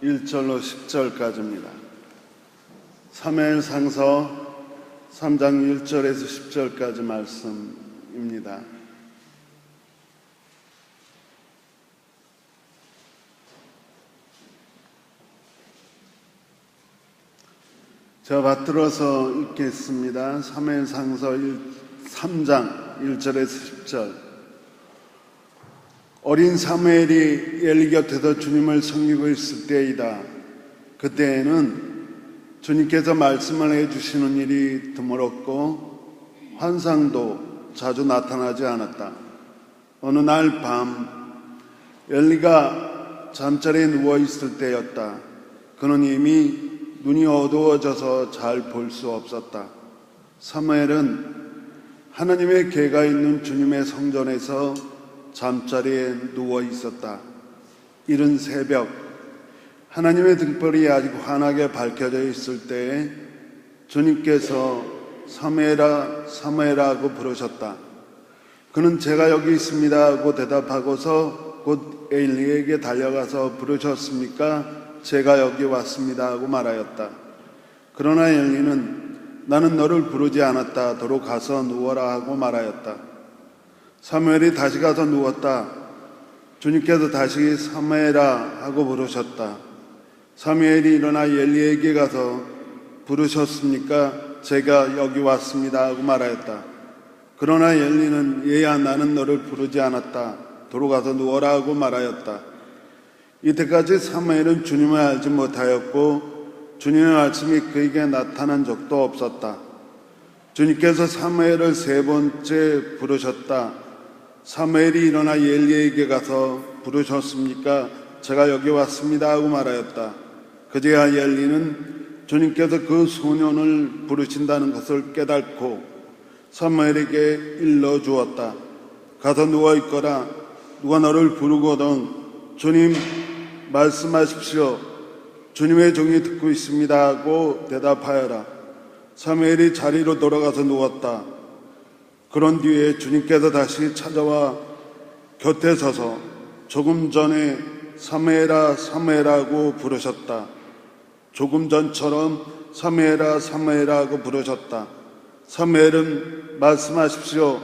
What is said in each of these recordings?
1절로 10절까지입니다. 사무엘상서 3장 1절에서 10절까지 말씀입니다. 제가 받들어서 읽겠습니다. 사무엘상서 3장 1절에서 10절. 어린 사무엘이 엘리 곁에서 주님을 섬기고 있을 때이다. 그때에는 주님께서 말씀을 해주시는 일이 드물었고 환상도 자주 나타나지 않았다. 어느 날 밤 엘리가 잠자리에 누워있을 때였다. 그는 이미 눈이 어두워져서 잘 볼 수 없었다. 사무엘은 하나님의 계가 있는 주님의 성전에서 잠자리에 누워 있었다. 이른 새벽 하나님의 등불이 아직 환하게 밝혀져 있을 때에 주님께서 사무엘아 사무엘아 하고 부르셨다. 그는 제가 여기 있습니다 하고 대답하고서 곧 엘리에게 달려가서 부르셨습니까? 제가 여기 왔습니다 하고 말하였다. 그러나 엘리는 나는 너를 부르지 않았다. 도로 가서 누워라 하고 말하였다. 사무엘이 다시 가서 누웠다. 주님께서 다시 사무엘아 하고 부르셨다. 사무엘이 일어나 엘리에게 가서 부르셨습니까? 제가 여기 왔습니다 하고 말하였다. 그러나 엘리는 얘야 나는 너를 부르지 않았다. 도로 가서 누워라 하고 말하였다. 이때까지 사무엘은 주님을 알지 못하였고 주님의 말씀이 그에게 나타난 적도 없었다. 주님께서 사무엘을 세 번째 부르셨다. 사무엘이 일어나 엘리에게 가서 부르셨습니까? 제가 여기 왔습니다 하고 말하였다. 그제야 엘리는 주님께서 그 소년을 부르신다는 것을 깨닫고 사무엘에게 일러주었다. 가서 누워있거라. 누가 너를 부르거든 주님 말씀하십시오. 주님의 종이 듣고 있습니다 하고 대답하여라. 사무엘이 자리로 돌아가서 누웠다. 그런 뒤에 주님께서 다시 찾아와 곁에 서서 조금 전에 사무엘아 사무엘아고 부르셨다. 조금 전처럼 사무엘아 사무엘아고 부르셨다. 사무엘은 말씀하십시오.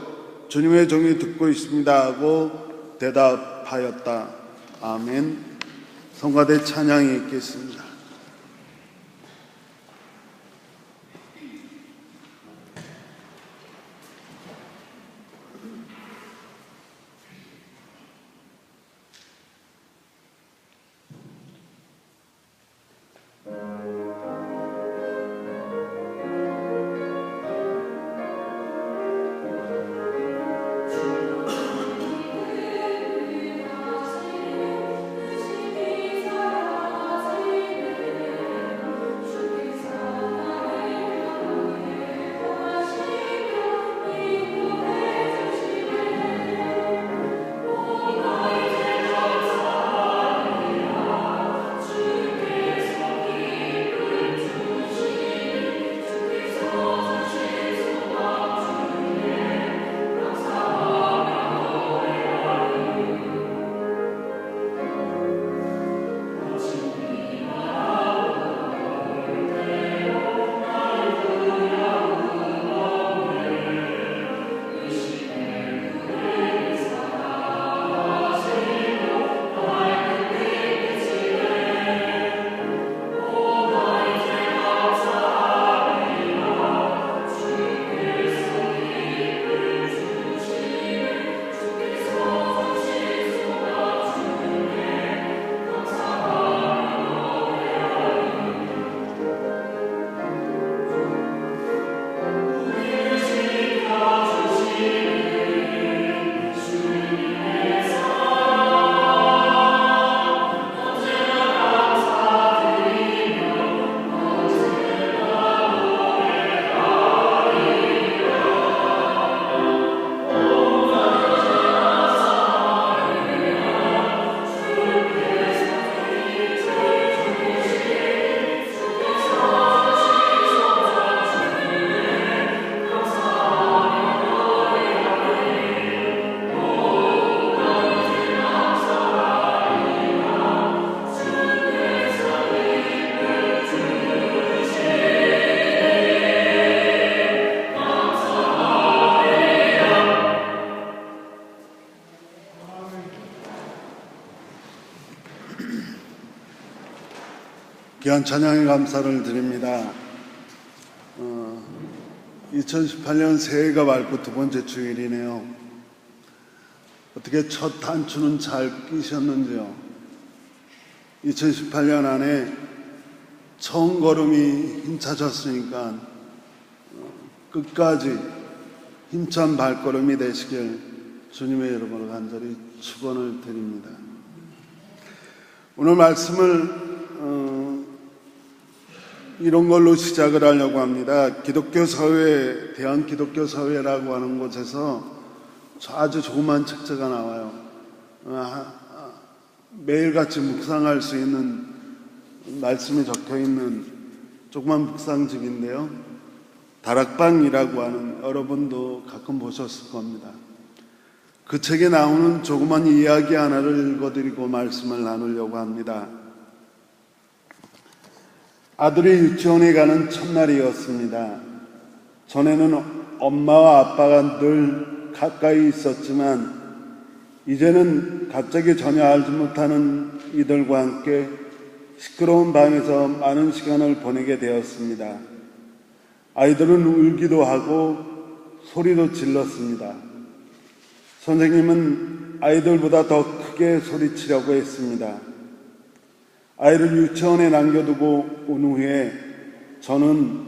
주님의 종이 듣고 있습니다 하고 대답하였다. 아멘. 성가대 찬양이 있겠습니다. 주 귀한 찬양의 감사를 드립니다. 2018년 새해가 밝고 두 번째 주일이네요. 어떻게 첫 단추는 잘 끼셨는지요? 2018년 안에 처음 걸음이 힘차셨으니까 끝까지 힘찬 발걸음이 되시길 주님의 이름으로 간절히 축원을 드립니다. 오늘 말씀을 이런 걸로 시작을 하려고 합니다. 기독교 사회, 대한 기독교 사회라고 하는 곳에서 아주 조그만 책자가 나와요. 매일같이 묵상할 수 있는 말씀이 적혀있는 조그만 묵상집인데요. 다락방이라고 하는, 여러분도 가끔 보셨을 겁니다. 그 책에 나오는 조그만 이야기 하나를 읽어드리고 말씀을 나누려고 합니다. 아들이 유치원에 가는 첫날이었습니다. 전에는 엄마와 아빠가 늘 가까이 있었지만 이제는 갑자기 전혀 알지 못하는 이들과 함께 시끄러운 방에서 많은 시간을 보내게 되었습니다. 아이들은 울기도 하고 소리도 질렀습니다. 선생님은 아이들보다 더 크게 소리치려고 했습니다. 아이를 유치원에 남겨두고 온 후에 저는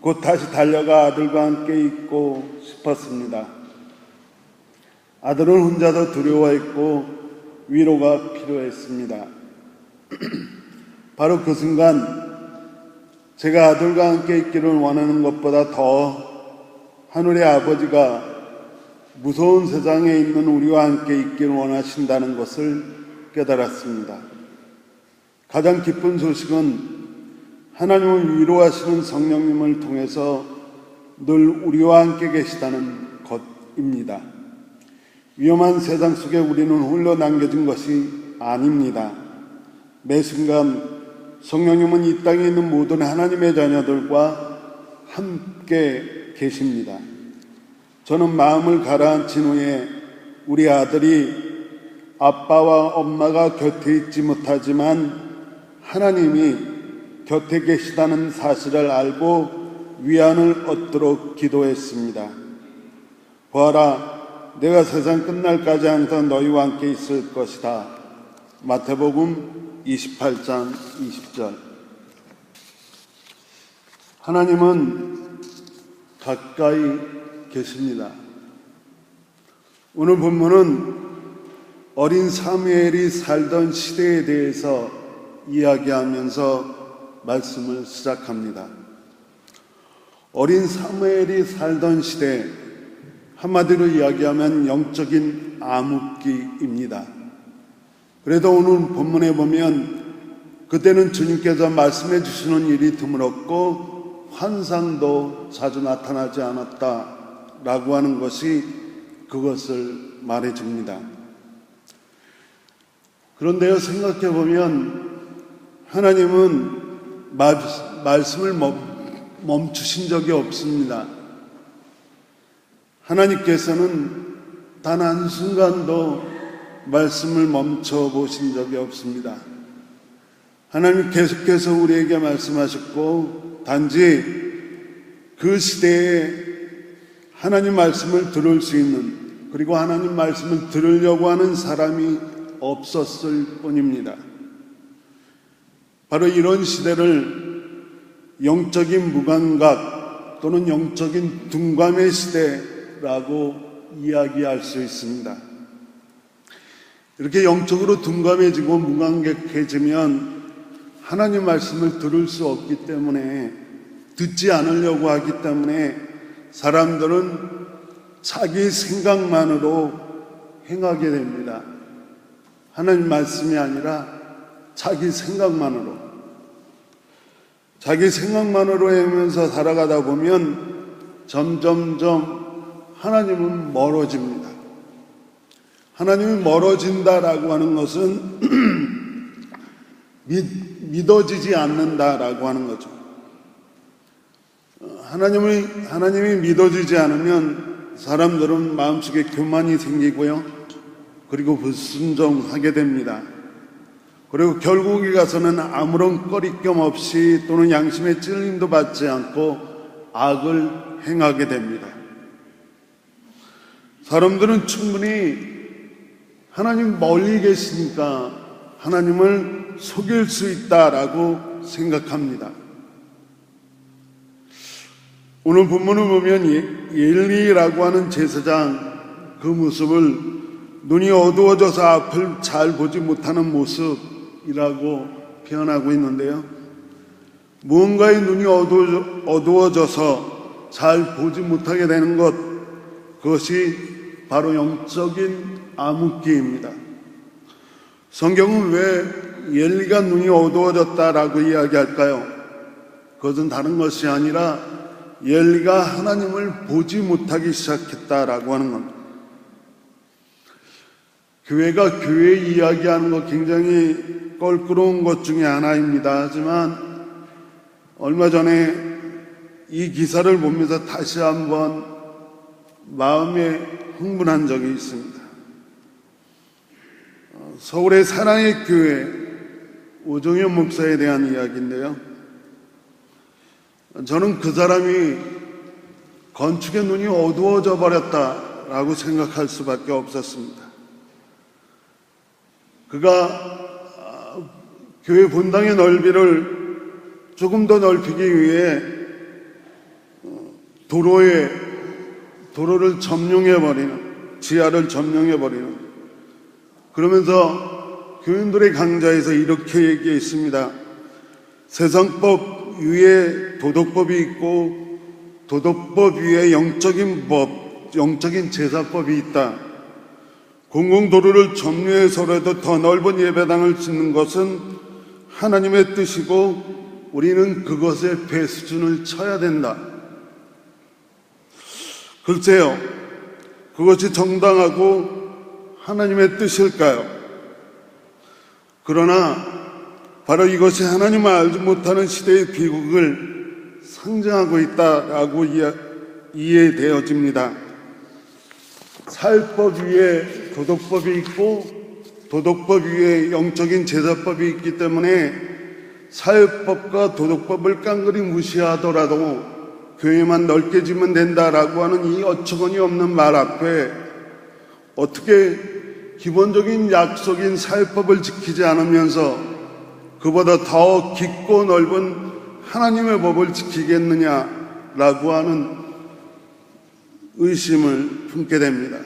곧 다시 달려가 아들과 함께 있고 싶었습니다. 아들은 혼자서 두려워했고 위로가 필요했습니다. 바로 그 순간 제가 아들과 함께 있기를 원하는 것보다 더 하늘의 아버지가 무서운 세상에 있는 우리와 함께 있기를 원하신다는 것을 깨달았습니다. 가장 기쁜 소식은 하나님을 위로하시는 성령님을 통해서 늘 우리와 함께 계시다는 것입니다. 위험한 세상 속에 우리는 홀로 남겨진 것이 아닙니다. 매 순간 성령님은 이 땅에 있는 모든 하나님의 자녀들과 함께 계십니다. 저는 마음을 가라앉힌 후에 우리 아들이 아빠와 엄마가 곁에 있지 못하지만 하나님이 곁에 계시다는 사실을 알고 위안을 얻도록 기도했습니다. 보아라, 내가 세상 끝날까지 항상 너희와 함께 있을 것이다. 마태복음 28장 20절. 하나님은 가까이 계십니다. 오늘 본문은 어린 사무엘이 살던 시대에 대해서 이야기하면서 말씀을 시작합니다. 어린 사무엘이 살던 시대, 한마디로 이야기하면 영적인 암흑기입니다. 그래도 오늘 본문에 보면 그때는 주님께서 말씀해 주시는 일이 드물었고 환상도 자주 나타나지 않았다라고 하는 것이 그것을 말해줍니다. 그런데요, 생각해 보면 하나님은 말씀을 멈추신 적이 없습니다. 하나님께서는 단 한순간도 말씀을 멈춰 보신 적이 없습니다. 하나님 계속해서 우리에게 말씀하셨고 단지 그 시대에 하나님 말씀을 들을 수 있는, 그리고 하나님 말씀을 들으려고 하는 사람이 없었을 뿐입니다. 바로 이런 시대를 영적인 무감각 또는 영적인 둔감의 시대라고 이야기할 수 있습니다. 이렇게 영적으로 둔감해지고 무감각해지면 하나님 말씀을 들을 수 없기 때문에, 듣지 않으려고 하기 때문에 사람들은 자기 생각만으로 행하게 됩니다. 하나님 말씀이 아니라 자기 생각만으로 행하면서 살아가다 보면 점점점 하나님은 멀어집니다. 하나님이 멀어진다라고 하는 것은 믿어지지 않는다라고 하는 거죠. 하나님이 믿어지지 않으면 사람들은 마음속에 교만이 생기고요, 그리고 불순종하게 됩니다. 그리고 결국에 가서는 아무런 꺼리낌 없이 또는 양심의 찔림도 받지 않고 악을 행하게 됩니다. 사람들은 충분히 하나님 멀리 계시니까 하나님을 속일 수 있다라고 생각합니다. 오늘 본문을 보면 엘리라고 하는 제사장 그 모습을 눈이 어두워져서 앞을 잘 보지 못하는 모습이라고 표현하고 있는데요. 무언가의 눈이 어두워져서 잘 보지 못하게 되는 것, 그것이 바로 영적인 암흑기입니다. 성경은 왜 엘리가 눈이 어두워졌다라고 이야기할까요? 그것은 다른 것이 아니라 엘리가 하나님을 보지 못하기 시작했다라고 하는 겁니다. 교회가 교회 이야기하는 것 굉장히 껄끄러운 것 중에 하나입니다. 하지만 얼마 전에 이 기사를 보면서 다시 한번 마음에 흥분한 적이 있습니다. 서울의 사랑의 교회 오정현 목사에 대한 이야기인데요. 저는 그 사람이 건축의 눈이 어두워져 버렸다라고 생각할 수밖에 없었습니다. 그가 교회 본당의 넓이를 조금 더 넓히기 위해 도로를 점령해버리는, 지하를 점령해버리는, 그러면서 교인들의 강좌에서 이렇게 얘기했습니다. 세상법 위에 도덕법이 있고 도덕법 위에 영적인 법, 영적인 제사법이 있다. 공공도로를 점유해서라도 더 넓은 예배당을 짓는 것은 하나님의 뜻이고 우리는 그것에 배수준을 쳐야 된다. 글쎄요, 그것이 정당하고 하나님의 뜻일까요? 그러나 바로 이것이 하나님을 알지 못하는 시대의 비극을 상징하고 있다라고 이해되어집니다. 사회법 위에 도덕법이 있고 도덕법 위에 영적인 제사법이 있기 때문에 사회법과 도덕법을 깡그리 무시하더라도 교회만 넓게 지면 된다라고 하는 이 어처구니 없는 말 앞에 어떻게 기본적인 약속인 사회법을 지키지 않으면서 그보다 더 깊고 넓은 하나님의 법을 지키겠느냐라고 하는 의심을 품게 됩니다.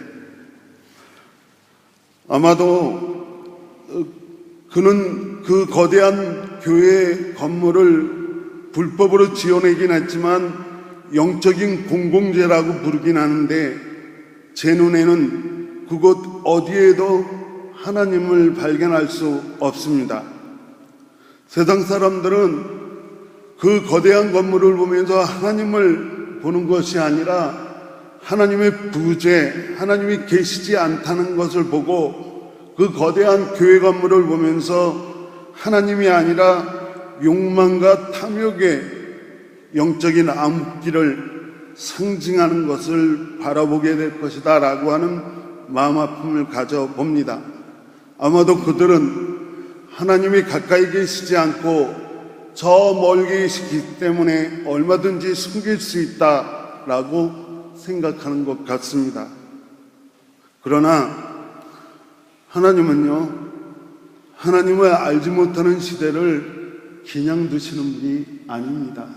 아마도 그는 그 거대한 교회 건물을 불법으로 지어내긴 했지만 영적인 공공재라고 부르긴 하는데 제 눈에는 그곳 어디에도 하나님을 발견할 수 없습니다. 세상 사람들은 그 거대한 건물을 보면서 하나님을 보는 것이 아니라 하나님의 부재, 하나님이 계시지 않다는 것을 보고 그 거대한 교회 건물을 보면서 하나님이 아니라 욕망과 탐욕의 영적인 암흑기를 상징하는 것을 바라보게 될 것이다 라고 하는 마음 아픔을 가져봅니다. 아마도 그들은 하나님이 가까이 계시지 않고 저 멀리 계시기 때문에 얼마든지 숨길 수 있다라고 생각하는 것 같습니다. 그러나 하나님은요, 하나님을 알지 못하는 시대를 그냥 두시는 분이 아닙니다.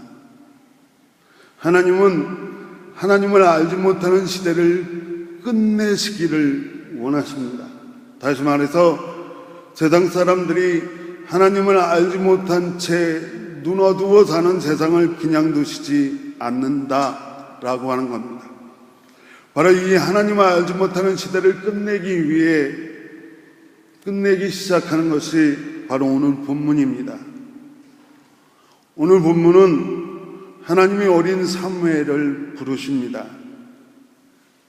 하나님은 하나님을 알지 못하는 시대를 끝내시기를 원하십니다. 다시 말해서 세상 사람들이 하나님을 알지 못한 채 눈 어두워 사는 세상을 그냥 두시지 않는다라고 하는 겁니다. 바로 이 하나님을 알지 못하는 시대를 끝내기 시작하는 것이 바로 오늘 본문입니다. 오늘 본문은 하나님이 어린 사무엘을 부르십니다.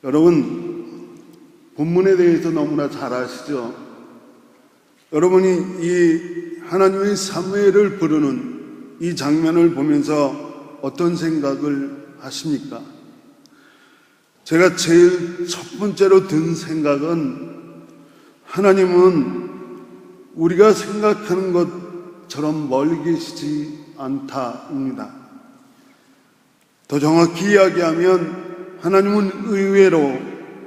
여러분, 본문에 대해서 너무나 잘 아시죠? 여러분이 이 하나님의 사무엘을 부르는 이 장면을 보면서 어떤 생각을 하십니까? 제가 제일 첫 번째로 든 생각은 하나님은 우리가 생각하는 것처럼 멀리 계시지 않다입니다. 더 정확히 이야기하면 하나님은 의외로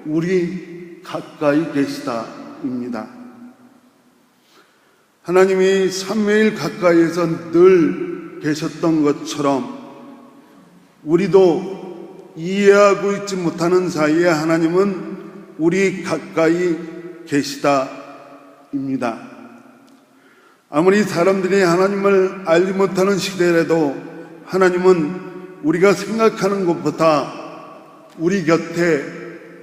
우리 가까이 계시다입니다. 하나님이 삼위일 가까이에서 늘 계셨던 것처럼 우리도 이해하고 있지 못하는 사이에 하나님은 우리 가까이 계시다입니다. 아무리 사람들이 하나님을 알지 못하는 시대라도 하나님은 우리가 생각하는 것보다 우리 곁에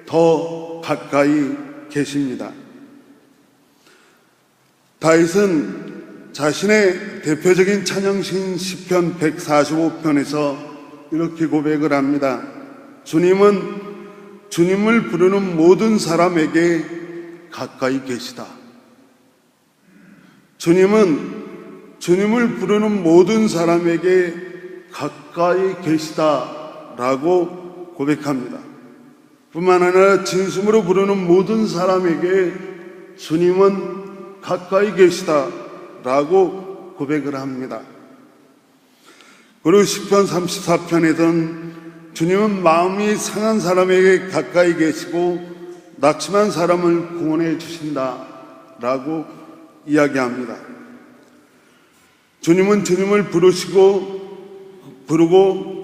더 가까이 계십니다. 다윗은 자신의 대표적인 찬양신 시편 145편에서 이렇게 고백을 합니다. 주님은 주님을 부르는 모든 사람에게 가까이 계시다. 주님은 주님을 부르는 모든 사람에게 가까이 계시다라고 고백합니다. 뿐만 아니라 진심으로 부르는 모든 사람에게 주님은 가까이 계시다라고 고백을 합니다. 그리고 시편 34편에서는 주님은 마음이 상한 사람에게 가까이 계시고 낙심한 사람을 구원해 주신다라고 이야기합니다. 주님은 주님을 부르고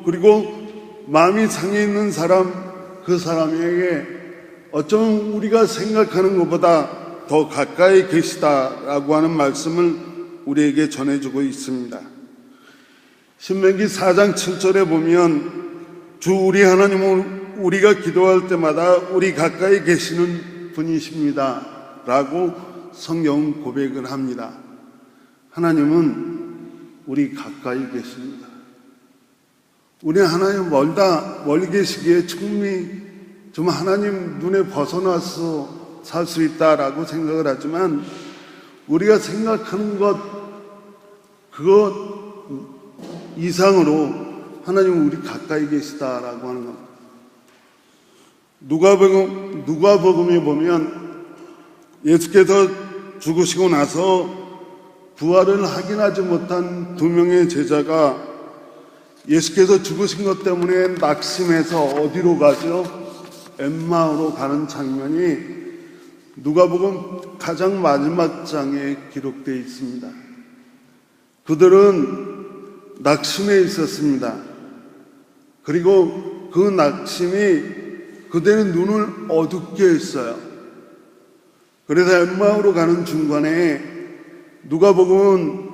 그리고 마음이 상해 있는 사람, 그 사람에게 어쩌면 우리가 생각하는 것보다 더 가까이 계시다라고 하는 말씀을 우리에게 전해주고 있습니다. 신명기 4장 7절에 보면 주 우리 하나님은 우리가 기도할 때마다 우리 가까이 계시는 분이십니다 라고 성경은 고백을 합니다. 하나님은 우리 가까이 계십니다. 우리 하나님 멀리 계시기에 충분히 좀 하나님 눈에 벗어나서 살 수 있다라고 생각을 하지만 우리가 생각하는 그것 이상으로 하나님은 우리 가까이 계시다라고 하는 겁니다. 누가복음에 보면 예수께서 죽으시고 나서 부활을 확인하지 못한 2명의 제자가 예수께서 죽으신 것 때문에 낙심해서 어디로 가죠? 엠마오로 가는 장면이 누가복음 가장 마지막 장에 기록되어 있습니다. 그들은 낙심해 있었습니다. 그리고 그 낙심이 그들의 눈을 어둡게 했어요. 그래서 엠마오로 가는 중간에 누가복음은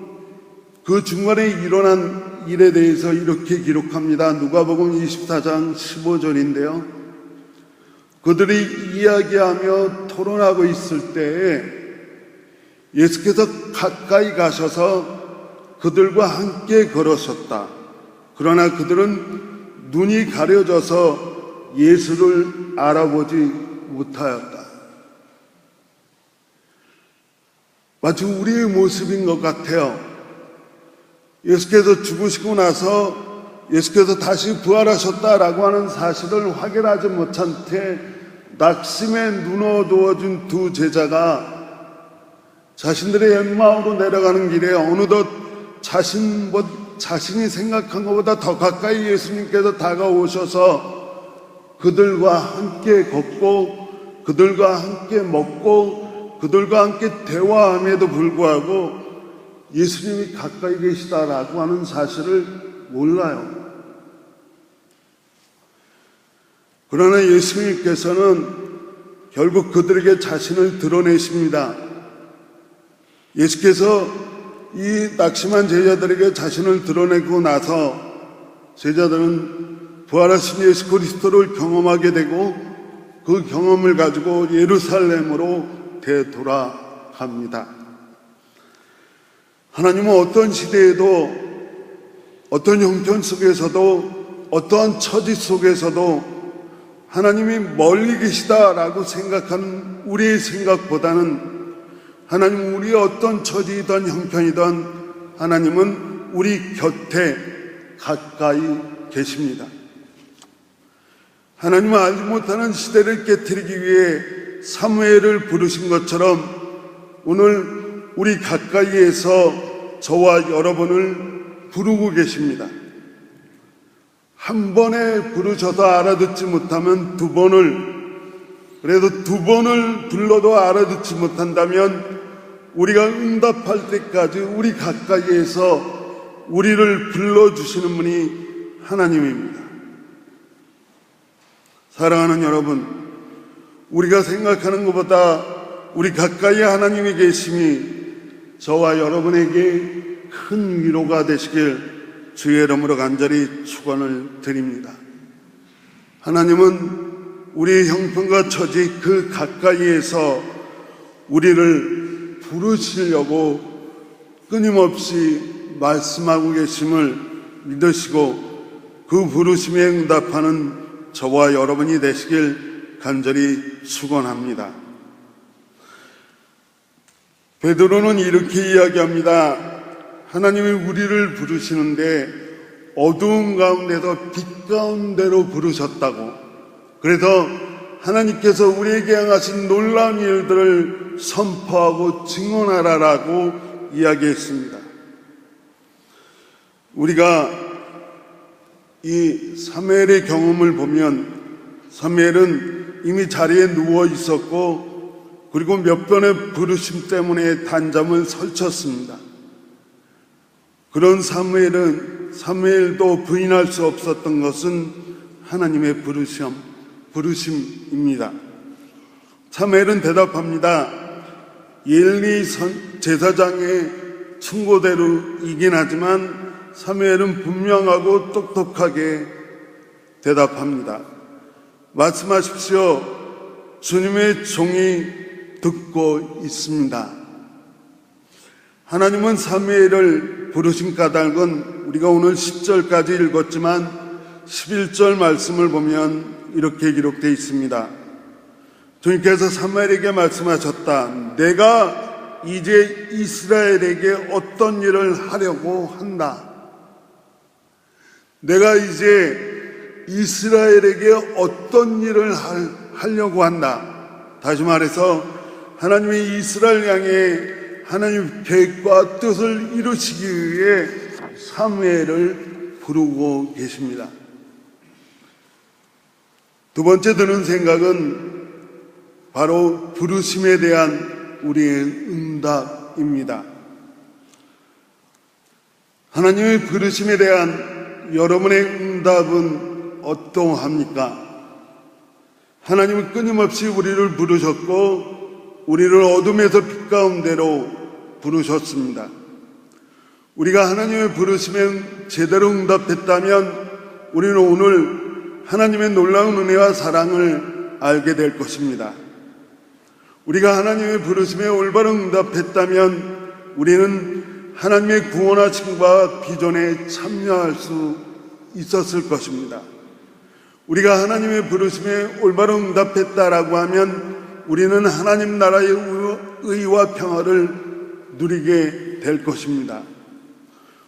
그 중간에 일어난 일에 대해서 이렇게 기록합니다. 누가복음 24장 15절인데요. 그들이 이야기하며 토론하고 있을 때에 예수께서 가까이 가셔서 그들과 함께 걸으셨다. 그러나 그들은 눈이 가려져서 예수를 알아보지 못하였다. 마치 우리의 모습인 것 같아요. 예수께서 죽으시고 나서 예수께서 다시 부활하셨다라고 하는 사실을 확인하지 못한 채 낙심에 눈 어두워진 2 제자가 자신들의 엠마오로 내려가는 길에 어느덧 자신이 생각한 것보다 더 가까이 예수님께서 다가오셔서 그들과 함께 걷고 그들과 함께 먹고 그들과 함께 대화함에도 불구하고 예수님이 가까이 계시다라고 하는 사실을 몰라요. 그러나 예수님께서는 결국 그들에게 자신을 드러내십니다. 예수께서 이 낙심한 제자들에게 자신을 드러내고 나서 제자들은 부활하신 예수 그리스도를 경험하게 되고 그 경험을 가지고 예루살렘으로 되돌아갑니다. 하나님은 어떤 시대에도 어떤 형편 속에서도 어떠한 처지 속에서도 하나님이 멀리 계시다라고 생각하는 우리의 생각보다는 하나님은 우리의 어떤 처지이든 형편이든 하나님은 우리 곁에 가까이 계십니다. 하나님은 알지 못하는 시대를 깨트리기 위해 사무엘을 부르신 것처럼 오늘 우리 가까이에서 저와 여러분을 부르고 계십니다. 한 번에 부르셔도 알아듣지 못하면 두 번을, 그래도 두 번을 불러도 알아듣지 못한다면 우리가 응답할 때까지 우리 가까이에서 우리를 불러주시는 분이 하나님입니다. 사랑하는 여러분, 우리가 생각하는 것보다 우리 가까이에 하나님이 계심이 저와 여러분에게 큰 위로가 되시길 주의 이름으로 간절히 축원을 드립니다. 하나님은 우리의 형편과 처지 그 가까이에서 우리를 부르시려고 끊임없이 말씀하고 계심을 믿으시고 그 부르심에 응답하는 저와 여러분이 되시길 간절히 축원합니다. 베드로는 이렇게 이야기합니다. 하나님이 우리를 부르시는데 어두운 가운데서 빛 가운데로 부르셨다고. 그래서 하나님께서 우리에게 행하신 놀라운 일들을 선포하고 증언하라라고 이야기했습니다. 우리가 이 사무엘의 경험을 보면 사무엘은 이미 자리에 누워 있었고 그리고 몇 번의 부르심 때문에 단잠을 설쳤습니다. 그런 사무엘도 부인할 수 없었던 것은 하나님의 부르심입니다. 사무엘은 대답합니다. 엘리 제사장의 충고대로이긴 하지만 사무엘은 분명하고 똑똑하게 대답합니다. 말씀하십시오. 주님의 종이 듣고 있습니다. 하나님은 사무엘을 부르신 까닭은 우리가 오늘 10절까지 읽었지만 11절 말씀을 보면 이렇게 기록되어 있습니다. 주님께서 사무엘에게 말씀하셨다. 내가 이제 이스라엘에게 어떤 일을 하려고 한다. 내가 이제 이스라엘에게 어떤 일을 하려고 한다. 다시 말해서 하나님의 이스라엘 향해 하나님 계획과 뜻을 이루시기 위해 사무엘을 부르고 계십니다. 두 번째 드는 생각은 바로 부르심에 대한 우리의 응답입니다. 하나님의 부르심에 대한 여러분의 응답은 어떠합니까? 하나님은 끊임없이 우리를 부르셨고 우리를 어둠에서 빛 가운데로 부르셨습니다. 우리가 하나님의 부르심에 제대로 응답했다면 우리는 오늘 하나님의 놀라운 은혜와 사랑을 알게 될 것입니다. 우리가 하나님의 부르심에 올바로 응답했다면 우리는 하나님의 구원하심과 비전에 참여할 수 있었을 것입니다. 우리가 하나님의 부르심에 올바로 응답했다라고 하면 우리는 하나님 나라의 의와 평화를 누리게 될 것입니다.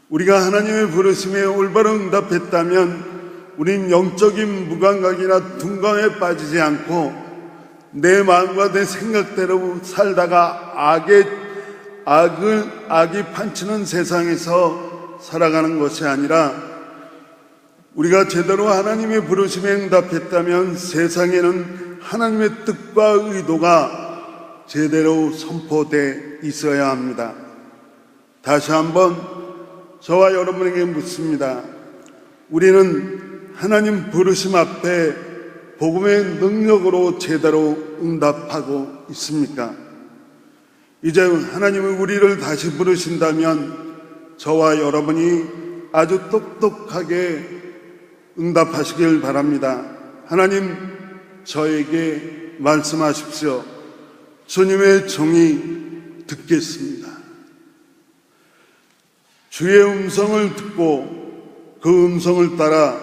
우리가 하나님의 부르심에 올바로 응답했다면 우린 영적인 무감각이나 둔감에 빠지지 않고 내 마음과 내 생각대로 살다가 악이 판치는 세상에서 살아가는 것이 아니라 우리가 제대로 하나님의 부르심에 응답했다면 세상에는 하나님의 뜻과 의도가 제대로 선포되어 있어야 합니다. 다시 한번 저와 여러분에게 묻습니다. 우리는 하나님 부르심 앞에 복음의 능력으로 제대로 응답하고 있습니까? 이제 하나님이 우리를 다시 부르신다면 저와 여러분이 아주 똑똑하게 응답하시길 바랍니다. 하나님, 저에게 말씀하십시오. 주님의 종이 듣겠습니다. 주의 음성을 듣고 그 음성을 따라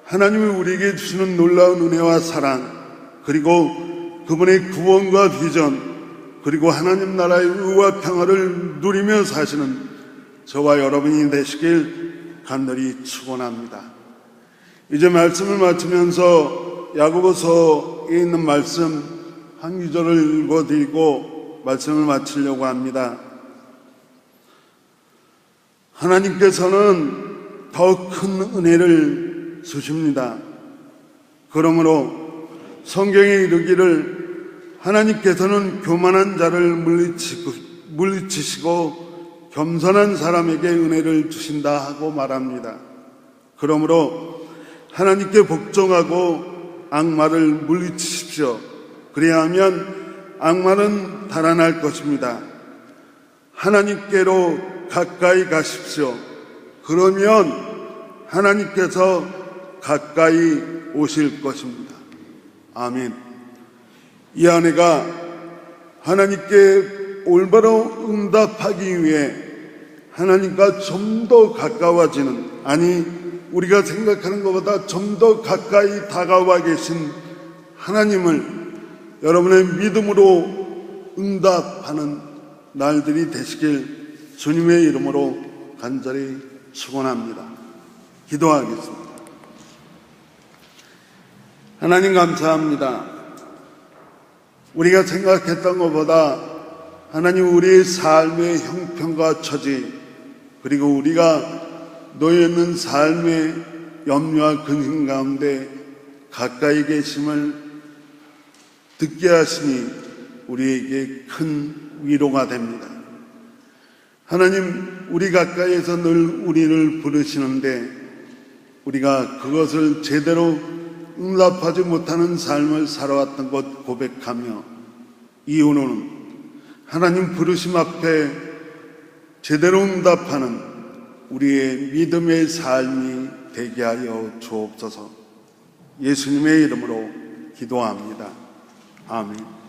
하나님이 우리에게 주시는 놀라운 은혜와 사랑, 그리고 그분의 구원과 비전, 그리고 하나님 나라의 의와 평화를 누리며 사시는 저와 여러분이 되시길 간절히 축원합니다. 이제 말씀을 마치면서 야고보서에 있는 말씀 한 구절을 읽어드리고 말씀을 마치려고 합니다. 하나님께서는 더 큰 은혜를 주십니다. 그러므로 성경에 이르기를 하나님께서는 교만한 자를 물리치시고 겸손한 사람에게 은혜를 주신다 하고 말합니다. 그러므로 하나님께 복종하고 악마를 물리치십시오. 그래야 하면 악마는 달아날 것입니다. 하나님께로 가까이 가십시오. 그러면 하나님께서 가까이 오실 것입니다. 아멘. 이 아내가 하나님께 올바로 응답하기 위해 하나님과 좀 더 가까워지는, 아니 우리가 생각하는 것보다 좀 더 가까이 다가와 계신 하나님을 여러분의 믿음으로 응답하는 날들이 되시길 주님의 이름으로 간절히 축원합니다. 기도하겠습니다. 하나님 감사합니다. 우리가 생각했던 것보다 하나님 우리의 삶의 형편과 처지, 그리고 우리가 놓여있는 삶의 염려와 근심 가운데 가까이 계심을 듣게 하시니 우리에게 큰 위로가 됩니다. 하나님, 우리 가까이에서 늘 우리를 부르시는데 우리가 그것을 제대로 응답하지 못하는 삶을 살아왔던 것 고백하며 이후로는 하나님 부르심 앞에 제대로 응답하는 우리의 믿음의 삶이 되게 하여 주옵소서. 예수님의 이름으로 기도합니다. 아멘.